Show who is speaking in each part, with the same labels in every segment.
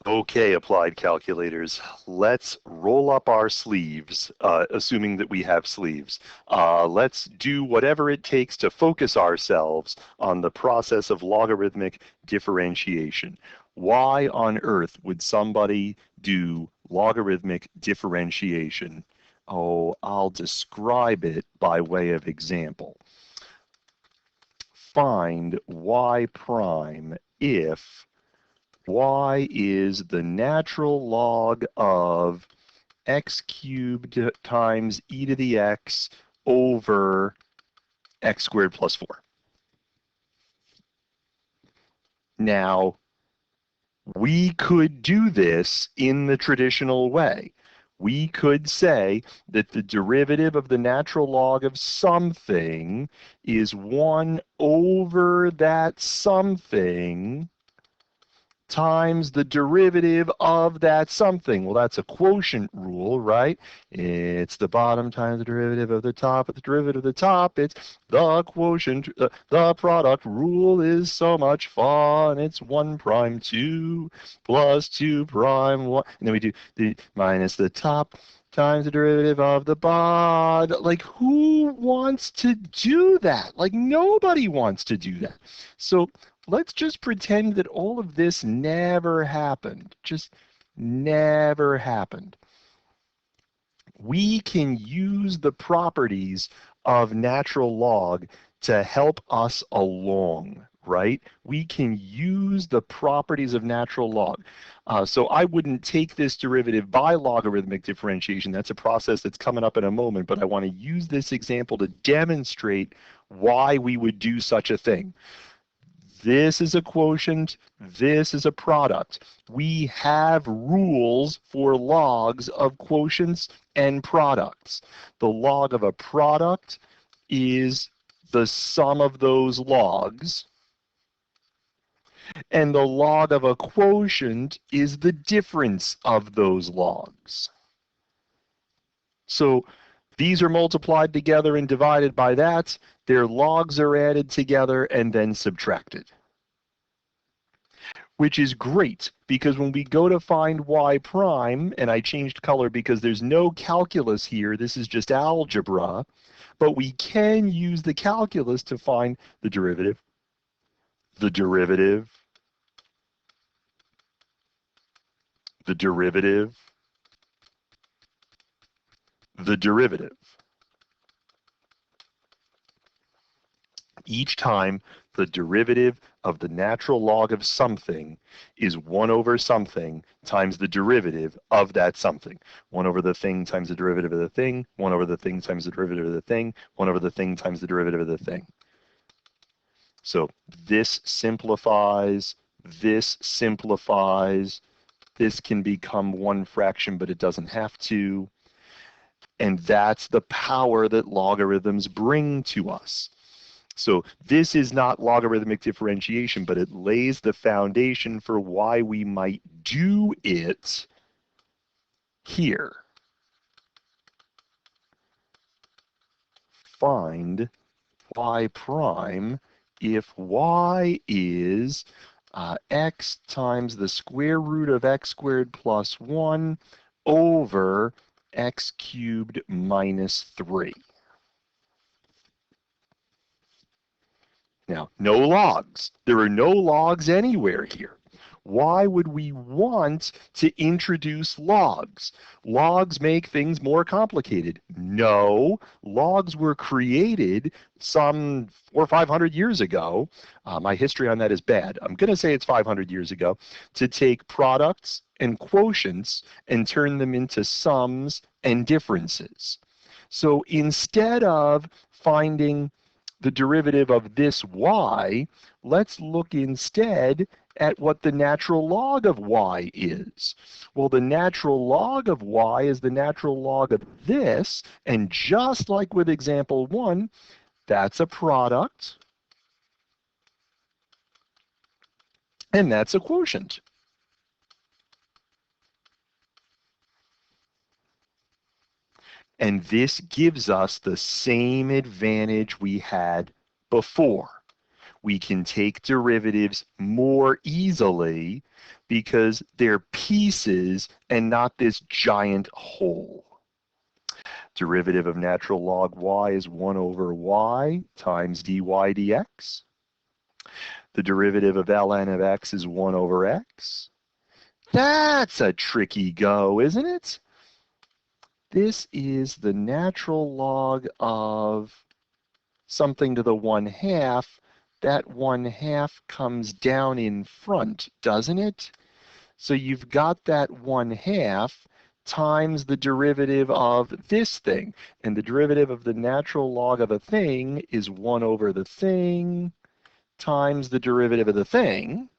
Speaker 1: Okay, applied calculators, let's roll up our sleeves, assuming that we have sleeves. Let's do whatever it takes to focus ourselves on the process of logarithmic differentiation. Why on earth would somebody do logarithmic differentiation? Oh, I'll describe it by way of example. Find y prime if y is the natural log of x cubed times e to the x over x squared plus 4. Now, we could do this in the traditional way. We could say that the derivative of the natural log of something is 1 over that something times the derivative of that something. Well, that's a quotient rule, right? It's the bottom times the derivative of the top. But the derivative of the top, it's the quotient. The product rule is so much fun. It's 1 prime 2 plus 2 prime 1. And then we do the minus the top times the derivative of the bottom. Like, who wants to do that? Like, nobody wants to do that. So let's just pretend that all of this never happened, just never happened. We can use the properties of natural log to help us along, right? We can use the properties of natural log. So I wouldn't take this derivative by logarithmic differentiation. That's a process that's coming up in a moment, but I want to use this example to demonstrate why we would do such a thing. This is a quotient, this is a product. We have rules for logs of quotients and products. The log of a product is the sum of those logs, and the log of a quotient is the difference of those logs. So these are multiplied together and divided by that. Their logs are added together and then subtracted, which is great because when we go to find y prime, and I changed color because there's no calculus here, this is just algebra, but we can use the calculus to find the derivative, the derivative, the derivative, the derivative. Each time the derivative of the natural log of something is 1 over something times the derivative of that something. 1 over the thing times the derivative of the thing, 1 over the thing times the derivative of the thing, 1 over the thing times the derivative of the thing. So this simplifies, this can become 1 fraction, but it doesn't have to. And that's the power that logarithms bring to us. So this is not logarithmic differentiation, but it lays the foundation for why we might do it here. Find y prime if y is x times the square root of x squared plus 1 over x cubed minus 3. Now, no logs. There are no logs anywhere here. Why would we want to introduce logs? Logs make things more complicated. No, logs were created some 400 or 500 years ago. My history on that is bad. I'm going to say it's 500 years ago, to take products and quotients and turn them into sums and differences. So instead of finding the derivative of this y, let's look instead at what the natural log of y is. Well, the natural log of y is the natural log of this, and just like with example 1, that's a product, and that's a quotient. And this gives us the same advantage we had before. we can take derivatives more easily because they're pieces and not this giant whole. Derivative of natural log y is 1 over y times dy dx. The derivative of ln of x is 1 over x. That's a tricky go, isn't it? This is the natural log of something to the 1/2. That 1/2 comes down in front, doesn't it? So you've got that 1/2 times the derivative of this thing. And the derivative of the natural log of a thing is 1 over the thing times the derivative of the thing.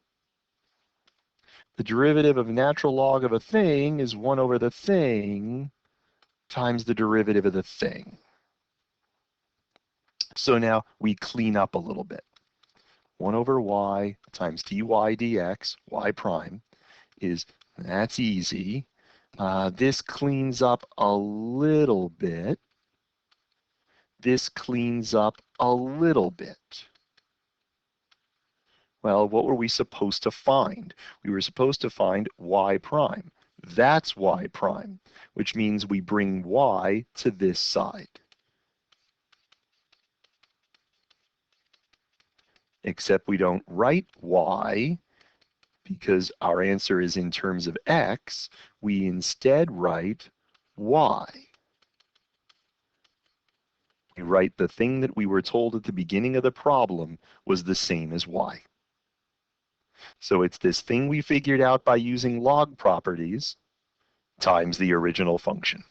Speaker 1: The derivative of natural log of a thing is 1 over the thing times the derivative of the thing. So now we clean up a little bit. 1 over y times dy dx, y prime, that's easy. This cleans up a little bit. This cleans up a little bit. Well, what were we supposed to find? We were supposed to find y prime. That's y prime, which means we bring y to this side. Except we don't write y because our answer is in terms of x. We instead write y. We write the thing that we were told at the beginning of the problem was the same as y. So it's this thing we figured out by using log properties times the original function.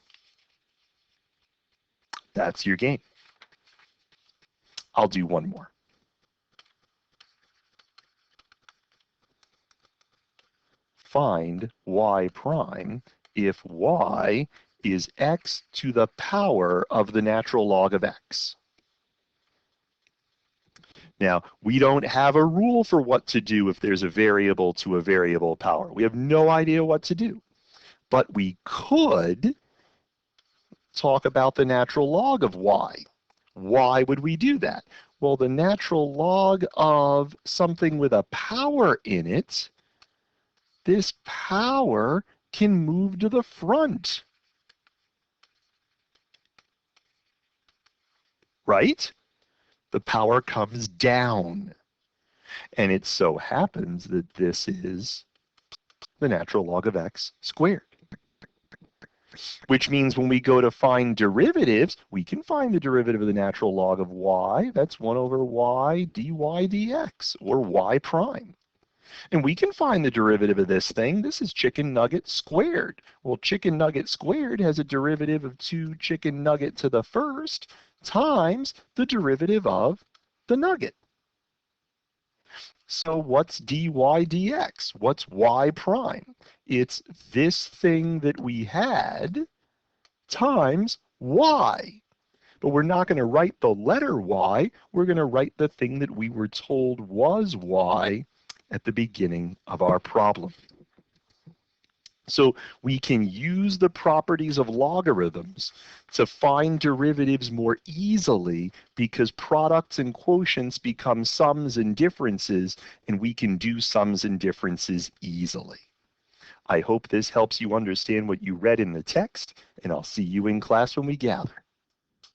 Speaker 1: That's your game. I'll do one more. Find y prime if y is x to the power of the natural log of x. Now, we don't have a rule for what to do if there's a variable to a variable power. We have no idea what to do. But we could talk about the natural log of y. Why would we do that? Well, the natural log of something with a power in it, this power can move to the front. Right? The power comes down. And it so happens that this is the natural log of x squared. Which means when we go to find derivatives, we can find the derivative of the natural log of y. That's 1 over y dy dx, or y prime. And we can find the derivative of this thing. This is chicken nugget squared. Well, chicken nugget squared has a derivative of 2 chicken nugget to the first times the derivative of the nugget. So what's dy dx? What's y prime? It's this thing that we had times y. But we're not going to write the letter y. We're going to write the thing that we were told was y at the beginning of our problem. So we can use the properties of logarithms to find derivatives more easily because products and quotients become sums and differences, and we can do sums and differences easily. I hope this helps you understand what you read in the text, and I'll see you in class when we gather.